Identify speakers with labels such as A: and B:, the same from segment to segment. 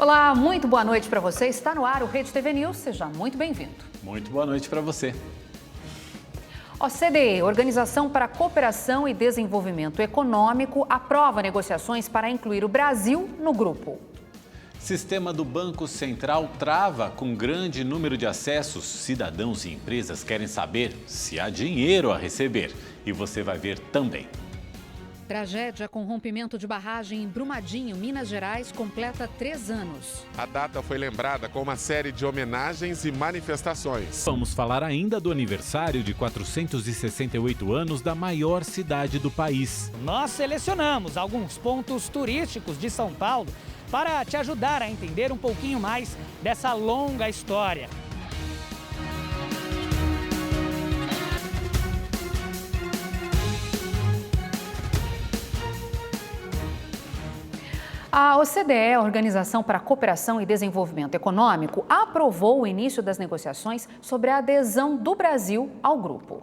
A: Olá, muito boa noite para você. Está no ar o Rede TV News. Seja muito bem-vindo.
B: Muito boa noite para você.
A: OCDE, Organização para a Cooperação e Desenvolvimento Econômico, aprova negociações para incluir o Brasil no grupo.
B: Sistema do Banco Central trava com grande número de acessos. Cidadãos e empresas querem saber se há dinheiro a receber. E você vai ver também.
A: Tragédia com rompimento de barragem em Brumadinho, Minas Gerais, completa 3 anos.
C: A data foi lembrada com uma série de homenagens e manifestações.
B: Vamos falar ainda do aniversário de 468 anos da maior cidade do país.
D: Nós selecionamos alguns pontos turísticos de São Paulo para te ajudar a entender um pouquinho mais dessa longa história.
A: A OCDE, a Organização para a Cooperação e Desenvolvimento Econômico, aprovou o início das negociações sobre a adesão do Brasil ao grupo.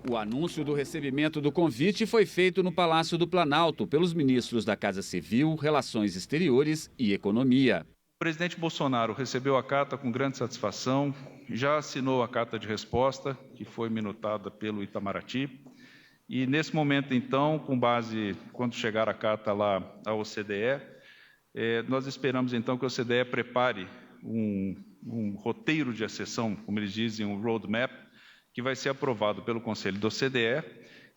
E: O anúncio do recebimento do convite foi feito no Palácio do Planalto pelos ministros da Casa Civil, Relações Exteriores e Economia.
F: O presidente Bolsonaro recebeu a carta com grande satisfação, já assinou a carta de resposta, que foi minutada pelo Itamaraty. E nesse momento, então, com base, quando chegar a carta lá à OCDE, nós esperamos, então, que a OCDE prepare um roteiro de acessão, como eles dizem, um roadmap, que vai ser aprovado pelo Conselho da OCDE.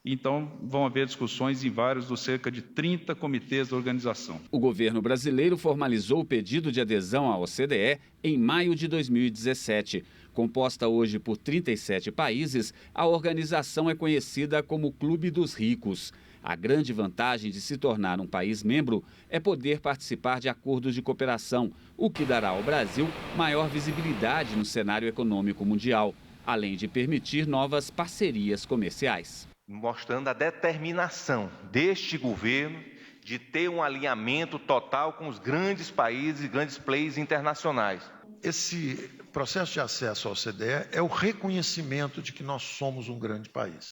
F: Então, vão haver discussões em vários dos cerca de 30 comitês da organização.
E: O governo brasileiro formalizou o pedido de adesão à OCDE em maio de 2017. Composta hoje por 37 países, a organização é conhecida como Clube dos Ricos. A grande vantagem de se tornar um país membro é poder participar de acordos de cooperação, o que dará ao Brasil maior visibilidade no cenário econômico mundial, além de permitir novas parcerias comerciais.
G: Mostrando a determinação deste governo de ter um alinhamento total com os grandes países e grandes players internacionais.
H: Esse processo de acesso à OCDE é o reconhecimento de que nós somos um grande país.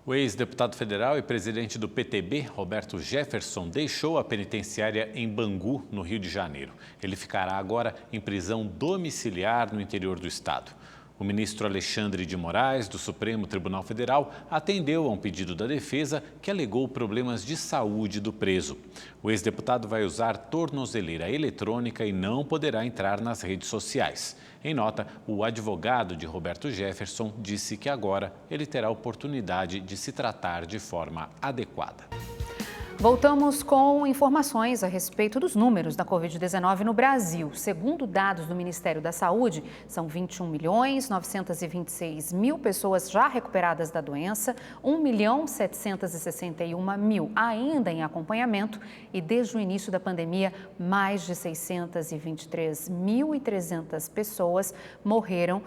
B: O ex-deputado federal e presidente do PTB, Roberto Jefferson, deixou a penitenciária em Bangu, no Rio de Janeiro. Ele ficará agora em prisão domiciliar no interior do estado. O ministro Alexandre de Moraes, do Supremo Tribunal Federal, atendeu a um pedido da defesa que alegou problemas de saúde do preso. O ex-deputado vai usar tornozeleira eletrônica e não poderá entrar nas redes sociais. Em nota, o advogado de Roberto Jefferson disse que agora ele terá a oportunidade de se tratar de forma adequada.
A: Voltamos com informações a respeito dos números da Covid-19 no Brasil. Segundo dados do Ministério da Saúde, são 21.926.000 pessoas já recuperadas da doença, 1.761.000 ainda em acompanhamento e, desde o início da pandemia, mais de 623.300 pessoas morreram.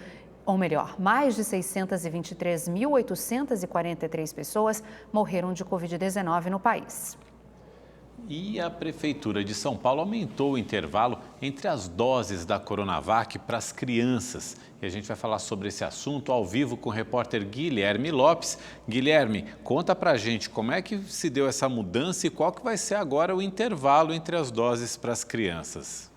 A: Ou melhor, mais de 623.843 pessoas morreram de Covid-19 no país.
B: E a Prefeitura de São Paulo aumentou o intervalo entre as doses da Coronavac para as crianças. E a gente vai falar sobre esse assunto ao vivo com o repórter Guilherme Lopes. Guilherme, conta pra gente como é que se deu essa mudança e qual que vai ser agora o intervalo entre as doses para as crianças.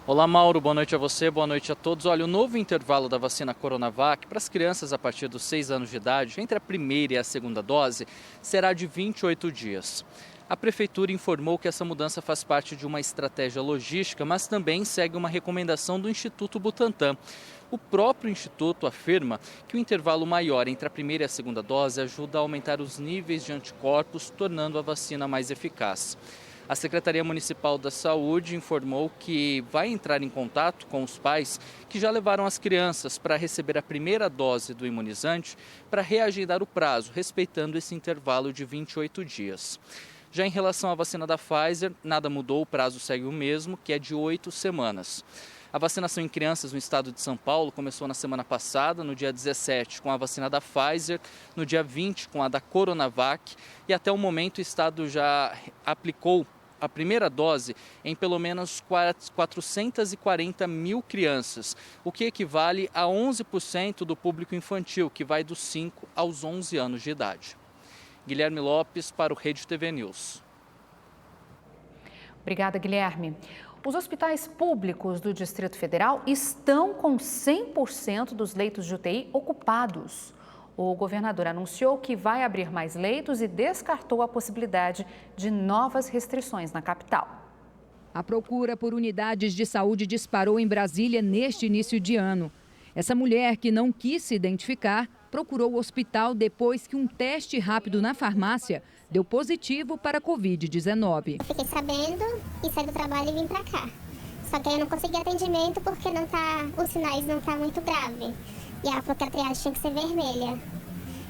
I: Olá, Mauro. Boa noite a você, boa noite a todos. Olha, o novo intervalo da vacina Coronavac para as crianças a partir dos 6 anos de idade, entre a primeira e a segunda dose, será de 28 dias. A Prefeitura informou que essa mudança faz parte de uma estratégia logística, mas também segue uma recomendação do Instituto Butantan. O próprio Instituto afirma que o intervalo maior entre a primeira e a segunda dose ajuda a aumentar os níveis de anticorpos, tornando a vacina mais eficaz. A Secretaria Municipal da Saúde informou que vai entrar em contato com os pais que já levaram as crianças para receber a primeira dose do imunizante para reagendar o prazo, respeitando esse intervalo de 28 dias. Já em relação à vacina da Pfizer, nada mudou, o prazo segue o mesmo, que é de 8 semanas. A vacinação em crianças no estado de São Paulo começou na semana passada, no dia 17, com a vacina da Pfizer, no dia 20, com a da Coronavac, e até o momento o estado já aplicou a primeira dose em pelo menos 440 mil crianças, o que equivale a 11% do público infantil, que vai dos 5 aos 11 anos de idade. Guilherme Lopes para o Rede TV News.
A: Obrigada, Guilherme. Os hospitais públicos do Distrito Federal estão com 100% dos leitos de UTI ocupados. O governador anunciou que vai abrir mais leitos e descartou a possibilidade de novas restrições na capital.
J: A procura por unidades de saúde disparou em Brasília neste início de ano. Essa mulher, que não quis se identificar, procurou o hospital depois que um teste rápido na farmácia deu positivo para a Covid-19.
K: Fiquei sabendo e saí do trabalho e vim para cá. Só que aí eu não consegui atendimento porque os sinais não estão muito graves. E ela falou que a triagem tinha que ser vermelha.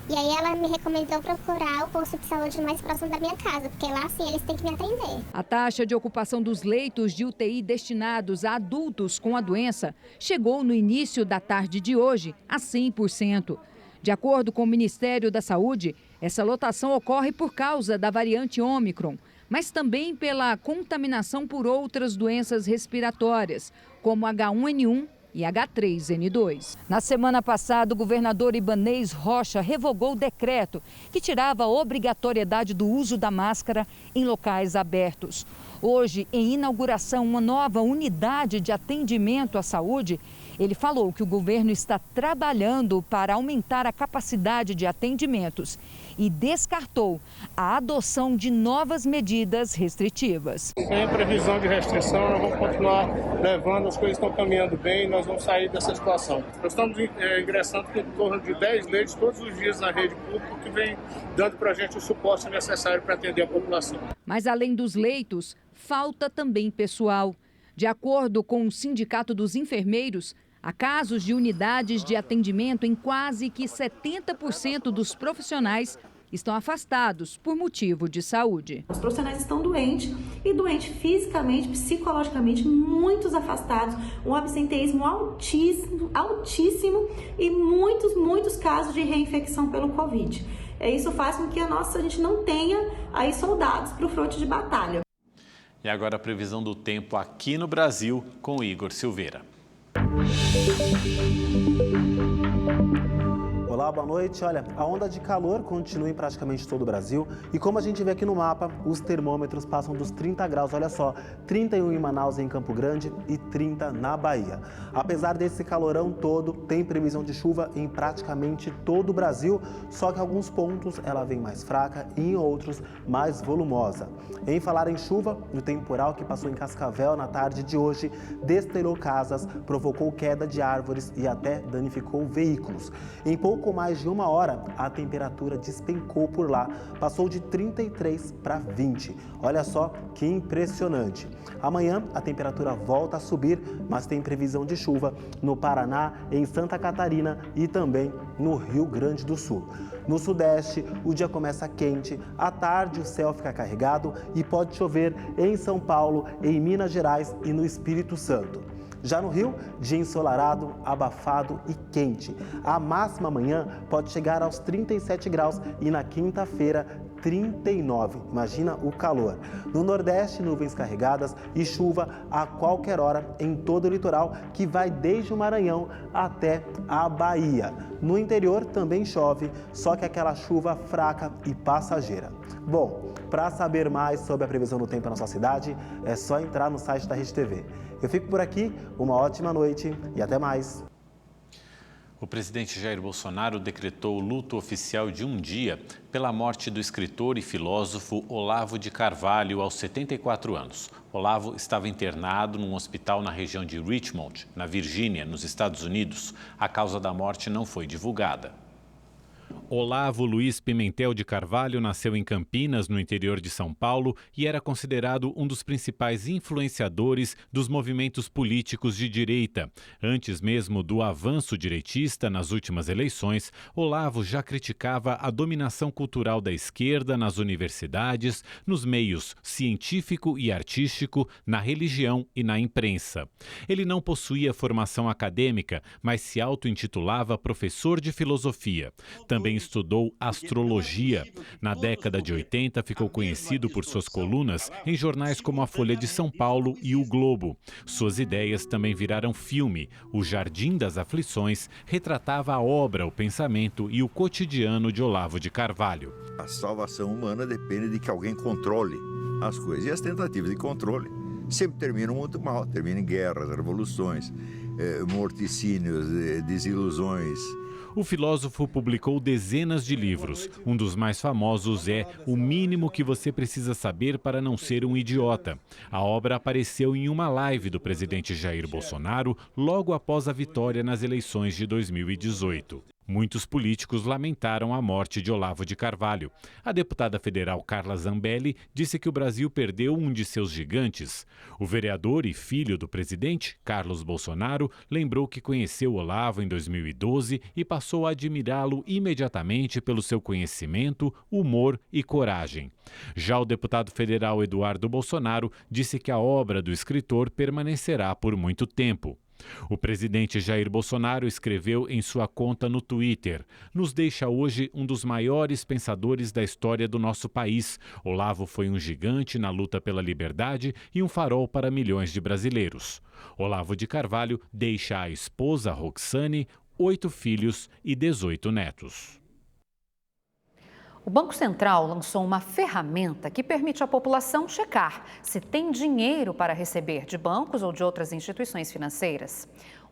K: E aí ela me recomendou procurar o posto de saúde mais próximo da minha casa, porque lá sim eles têm que me atender.
J: A taxa de ocupação dos leitos de UTI destinados a adultos com a doença chegou no início da tarde de hoje a 100%. De acordo com o Ministério da Saúde, essa lotação ocorre por causa da variante Ômicron, mas também pela contaminação por outras doenças respiratórias, como H1N1 e H3N2. Na semana passada, o governador Ibanez Rocha revogou o decreto que tirava a obrigatoriedade do uso da máscara em locais abertos. Hoje, em inauguração, uma nova unidade de atendimento à saúde, ele falou que o governo está trabalhando para aumentar a capacidade de atendimentos e descartou a adoção de novas medidas restritivas.
L: Sem previsão de restrição, nós vamos continuar levando, as coisas estão caminhando bem, nós vamos sair dessa situação. Nós estamos ingressando em torno de 10 leitos todos os dias na rede pública, que vem dando para a gente o suporte necessário para atender a população.
J: Mas além dos leitos, falta também pessoal. De acordo com o Sindicato dos Enfermeiros, há casos de unidades de atendimento em quase que 70% dos profissionais estão afastados por motivo de saúde.
M: Os profissionais estão doentes e doentes fisicamente, psicologicamente, muitos afastados, um absenteísmo altíssimo e muitos casos de reinfecção pelo Covid. Isso faz com que a gente não tenha aí soldados para o fronte de batalha.
B: E agora a previsão do tempo aqui no Brasil com Igor Silveira.
N: Olá, boa noite. Olha, a onda de calor continua em praticamente todo o Brasil e como a gente vê aqui no mapa, os termômetros passam dos 30 graus, olha só, 31 em Manaus, em Campo Grande e 30 na Bahia. Apesar desse calorão todo, tem previsão de chuva em praticamente todo o Brasil, só que em alguns pontos ela vem mais fraca e em outros mais volumosa. Em falar em chuva, o temporal que passou em Cascavel na tarde de hoje destelhou casas, provocou queda de árvores e até danificou veículos. Em pouco mais de uma hora, a temperatura despencou por lá, passou de 33 para 20. Olha só que impressionante. Amanhã a temperatura volta a subir, mas tem previsão de chuva no Paraná, em Santa Catarina e também no Rio Grande do Sul. No Sudeste, o dia começa quente, à tarde o céu fica carregado e pode chover em São Paulo, em Minas Gerais e no Espírito Santo. Já no Rio, dia ensolarado, abafado e quente. A máxima amanhã pode chegar aos 37 graus e na quinta-feira 39. Imagina o calor. No Nordeste, nuvens carregadas e chuva a qualquer hora em todo o litoral, que vai desde o Maranhão até a Bahia. No interior também chove, só que aquela chuva fraca e passageira. Bom, para saber mais sobre a previsão do tempo na nossa cidade, é só entrar no site da Rede TV. Eu fico por aqui, uma ótima noite e até mais.
B: O presidente Jair Bolsonaro decretou luto oficial de um dia pela morte do escritor e filósofo Olavo de Carvalho, aos 74 anos. Olavo estava internado num hospital na região de Richmond, na Virgínia, nos Estados Unidos. A causa da morte não foi divulgada. Olavo Luiz Pimentel de Carvalho nasceu em Campinas, no interior de São Paulo, e era considerado um dos principais influenciadores dos movimentos políticos de direita. Antes mesmo do avanço direitista nas últimas eleições, Olavo já criticava a dominação cultural da esquerda nas universidades, nos meios científico e artístico, na religião e na imprensa. Ele não possuía formação acadêmica, mas se auto-intitulava professor de filosofia. Também estudou astrologia. Na década de 80, ficou conhecido por suas colunas em jornais como a Folha de São Paulo e o Globo. Suas ideias também viraram filme. O Jardim das Aflições retratava a obra, o pensamento e o cotidiano de Olavo de Carvalho.
O: A salvação humana depende de que alguém controle as coisas. E as tentativas de controle sempre terminam muito mal, terminam em guerras, revoluções, morticínios, desilusões.
B: O filósofo publicou dezenas de livros. Um dos mais famosos é O Mínimo que Você Precisa Saber para Não Ser um Idiota. A obra apareceu em uma live do presidente Jair Bolsonaro logo após a vitória nas eleições de 2018. Muitos políticos lamentaram a morte de Olavo de Carvalho. A deputada federal Carla Zambelli disse que o Brasil perdeu um de seus gigantes. O vereador e filho do presidente, Carlos Bolsonaro, lembrou que conheceu Olavo em 2012 e passou a admirá-lo imediatamente pelo seu conhecimento, humor e coragem. Já o deputado federal Eduardo Bolsonaro disse que a obra do escritor permanecerá por muito tempo. O presidente Jair Bolsonaro escreveu em sua conta no Twitter: "Nos deixa hoje um dos maiores pensadores da história do nosso país. Olavo foi um gigante na luta pela liberdade e um farol para milhões de brasileiros." Olavo de Carvalho deixa a esposa Roxane, 8 filhos e 18 netos.
A: O Banco Central lançou uma ferramenta que permite à população checar se tem dinheiro para receber de bancos ou de outras instituições financeiras.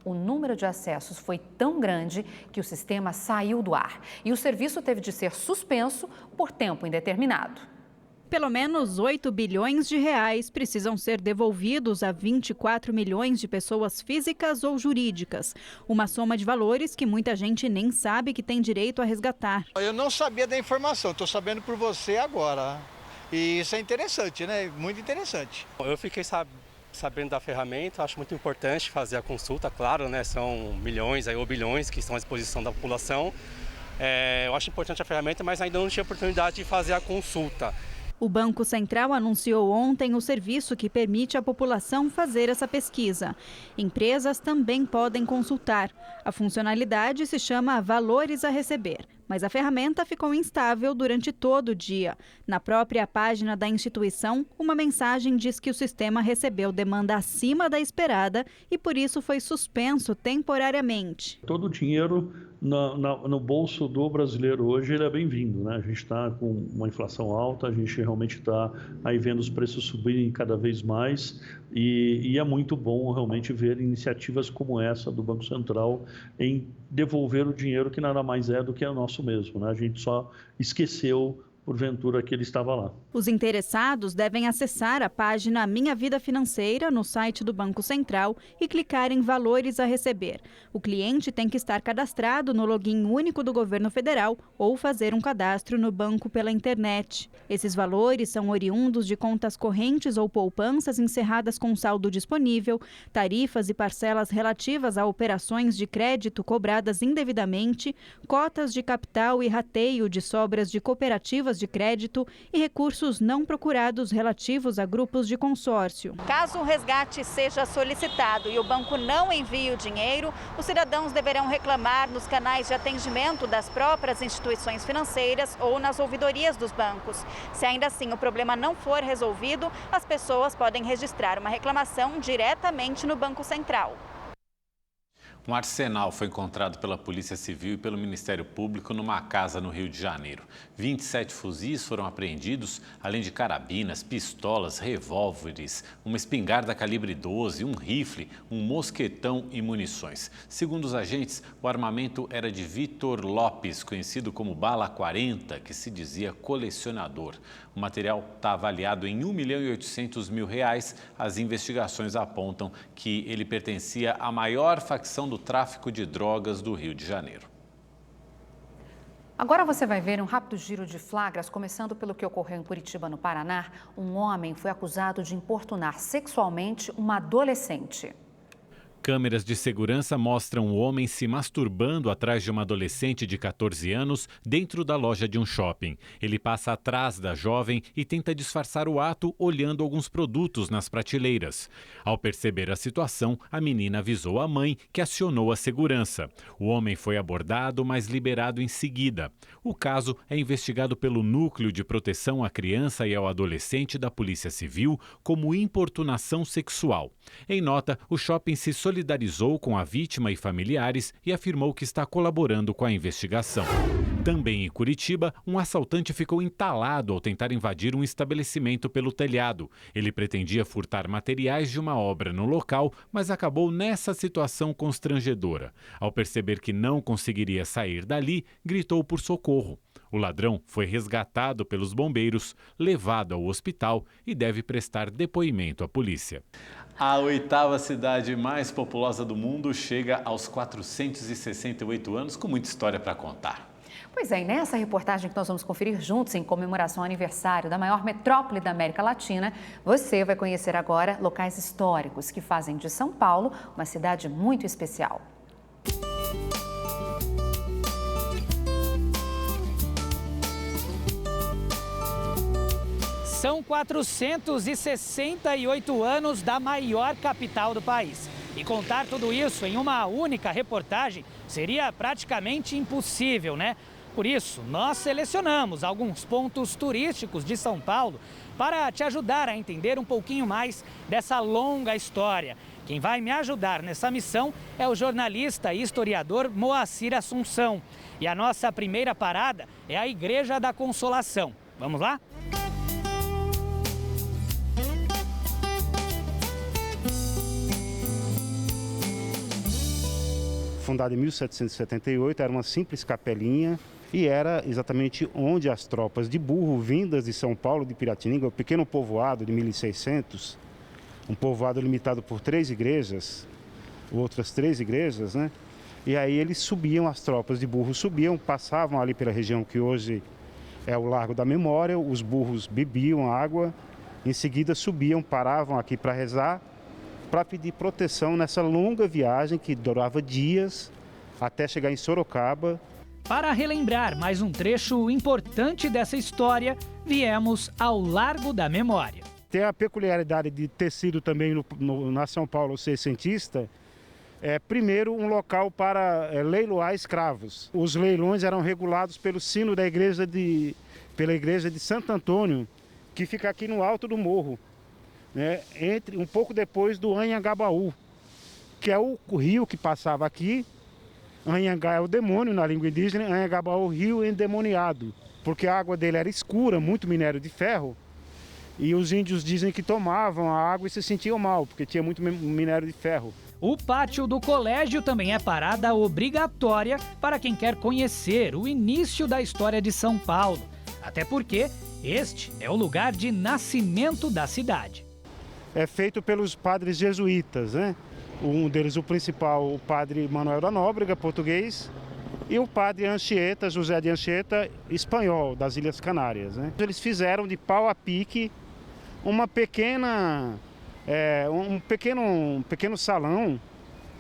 A: O número de acessos foi tão grande que o sistema saiu do ar e o serviço teve de ser suspenso por tempo indeterminado.
P: Pelo menos 8 bilhões de reais precisam ser devolvidos a 24 milhões de pessoas físicas ou jurídicas. Uma soma de valores que muita gente nem sabe que tem direito a resgatar.
Q: Eu não sabia da informação, estou sabendo por você agora. E isso é interessante, né? Muito interessante.
R: Eu fiquei sabendo da ferramenta, acho muito importante fazer a consulta, claro, né? São milhões ou bilhões que estão à disposição da população. Eu acho importante a ferramenta, mas ainda não tinha oportunidade de fazer a consulta.
P: O Banco Central anunciou ontem o serviço que permite à população fazer essa pesquisa. Empresas também podem consultar. A funcionalidade se chama Valores a Receber, mas a ferramenta ficou instável durante todo o dia. Na própria página da instituição, uma mensagem diz que o sistema recebeu demanda acima da esperada e por isso foi suspenso temporariamente.
S: Todo o dinheiro no bolso do brasileiro hoje ele é bem-vindo, né? A gente está com uma inflação alta, a gente realmente está aí vendo os preços subirem cada vez mais e é muito bom realmente ver iniciativas como essa do Banco Central em devolver o dinheiro que nada mais é do que é nosso mesmo, né? A gente só esqueceu porventura que ele estava lá.
P: Os interessados devem acessar a página Minha Vida Financeira no site do Banco Central e clicar em Valores a Receber. O cliente tem que estar cadastrado no login único do governo federal ou fazer um cadastro no banco pela internet. Esses valores são oriundos de contas correntes ou poupanças encerradas com saldo disponível, tarifas e parcelas relativas a operações de crédito cobradas indevidamente, cotas de capital e rateio de sobras de cooperativas de crédito e recursos não procurados relativos a grupos de consórcio.
T: Caso o resgate seja solicitado e o banco não envie o dinheiro, os cidadãos deverão reclamar nos canais de atendimento das próprias instituições financeiras ou nas ouvidorias dos bancos. Se ainda assim o problema não for resolvido, as pessoas podem registrar uma reclamação diretamente no Banco Central.
B: Um arsenal foi encontrado pela Polícia Civil e pelo Ministério Público numa casa no Rio de Janeiro. 27 fuzis foram apreendidos, além de carabinas, pistolas, revólveres, uma espingarda calibre 12, um rifle, um mosquetão e munições. Segundo os agentes, o armamento era de Vitor Lopes, conhecido como Bala 40, que se dizia colecionador. O material está avaliado em R$ 1.800.000. As investigações apontam que ele pertencia à maior facção do tráfico de drogas do Rio de Janeiro.
A: Agora você vai ver um rápido giro de flagras, começando pelo que ocorreu em Curitiba, no Paraná. Um homem foi acusado de importunar sexualmente uma adolescente.
B: Câmeras de segurança mostram o homem se masturbando atrás de uma adolescente de 14 anos dentro da loja de um shopping. Ele passa atrás da jovem e tenta disfarçar o ato olhando alguns produtos nas prateleiras. Ao perceber a situação, a menina avisou a mãe, que acionou a segurança. O homem foi abordado, mas liberado em seguida. O caso é investigado pelo Núcleo de Proteção à Criança e ao Adolescente da Polícia Civil como importunação sexual. Em nota, o shopping se solidarizou com a vítima e familiares e afirmou que está colaborando com a investigação. Também em Curitiba, um assaltante ficou entalado ao tentar invadir um estabelecimento pelo telhado. Ele pretendia furtar materiais de uma obra no local, mas acabou nessa situação constrangedora. Ao perceber que não conseguiria sair dali, gritou por socorro. O ladrão foi resgatado pelos bombeiros, levado ao hospital e deve prestar depoimento à polícia. A 8ª cidade mais populosa do mundo chega aos 468 anos, com muita história para contar.
A: Pois é, e nessa reportagem que nós vamos conferir juntos em comemoração ao aniversário da maior metrópole da América Latina, você vai conhecer agora locais históricos que fazem de São Paulo uma cidade muito especial.
D: São 468 anos da maior capital do país. E contar tudo isso em uma única reportagem seria praticamente impossível, né? Por isso, nós selecionamos alguns pontos turísticos de São Paulo para te ajudar a entender um pouquinho mais dessa longa história. Quem vai me ajudar nessa missão é o jornalista e historiador Moacir Assunção. E a nossa primeira parada é a Igreja da Consolação. Vamos lá?
U: Fundada em 1778, era uma simples capelinha e era exatamente onde as tropas de burro vindas de São Paulo, de Piratininga, um pequeno povoado de 1600, um povoado limitado por 3 igrejas, outras 3 igrejas, né? E aí eles subiam, as tropas de burro subiam, passavam ali pela região que hoje é o Largo da Memória, os burros bebiam água, em seguida subiam, paravam aqui para rezar, para pedir proteção nessa longa viagem que durava dias até chegar em Sorocaba.
D: Para relembrar mais um trecho importante dessa história, viemos ao Largo da Memória.
U: Tem a peculiaridade de ter sido também na São Paulo seiscentista, primeiro um local para leiloar escravos. Os leilões eram regulados pelo sino da pela igreja de Santo Antônio, que fica aqui no alto do morro. Um pouco depois do Anhangabaú, que é o rio que passava aqui. Anhangá é o demônio na língua indígena, Anhangabaú, o rio endemoniado, porque a água dele era escura, muito minério de ferro, e os índios dizem que tomavam a água e se sentiam mal, porque tinha muito minério de ferro.
D: O pátio do colégio também é parada obrigatória para quem quer conhecer o início da história de São Paulo, até porque este é o lugar de nascimento da cidade.
U: É feito pelos padres jesuítas, né? Um deles, o principal, o padre Manuel da Nóbrega, português, e o padre Anchieta, José de Anchieta, espanhol, das Ilhas Canárias, né? Eles fizeram de pau a pique uma pequena, um pequeno salão,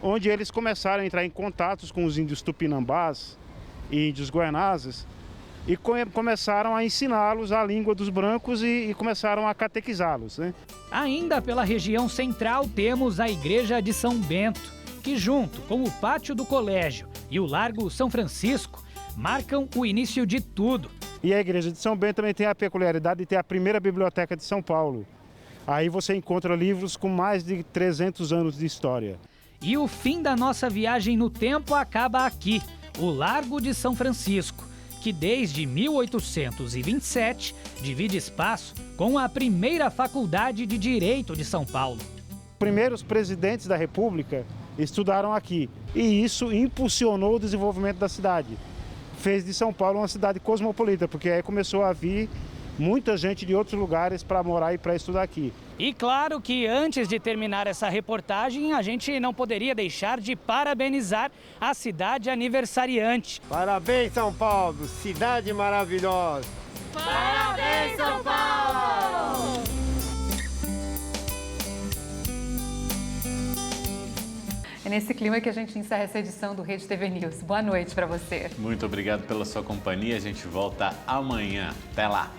U: onde eles começaram a entrar em contatos com os índios tupinambás e índios guaianazes, e começaram a ensiná-los a língua dos brancos e começaram a catequizá-los, né?
D: Ainda pela região central temos a Igreja de São Bento, que junto com o pátio do colégio e o Largo São Francisco, marcam o início de tudo.
U: E a Igreja de São Bento também tem a peculiaridade de ter a primeira biblioteca de São Paulo. Aí você encontra livros com mais de 300 anos de história.
D: E o fim da nossa viagem no tempo acaba aqui, o Largo de São Francisco, que desde 1827 divide espaço com a primeira Faculdade de Direito de São Paulo.
U: Primeiros presidentes da República estudaram aqui e isso impulsionou o desenvolvimento da cidade. Fez de São Paulo uma cidade cosmopolita, porque aí começou a vir muita gente de outros lugares para morar e para estudar aqui.
D: E claro que antes de terminar essa reportagem, a gente não poderia deixar de parabenizar a cidade aniversariante.
V: Parabéns, São Paulo, cidade maravilhosa!
W: Parabéns, São Paulo!
A: É nesse clima que a gente encerra essa edição do Rede TV News. Boa noite para você.
B: Muito obrigado pela sua companhia. A gente volta amanhã. Até lá.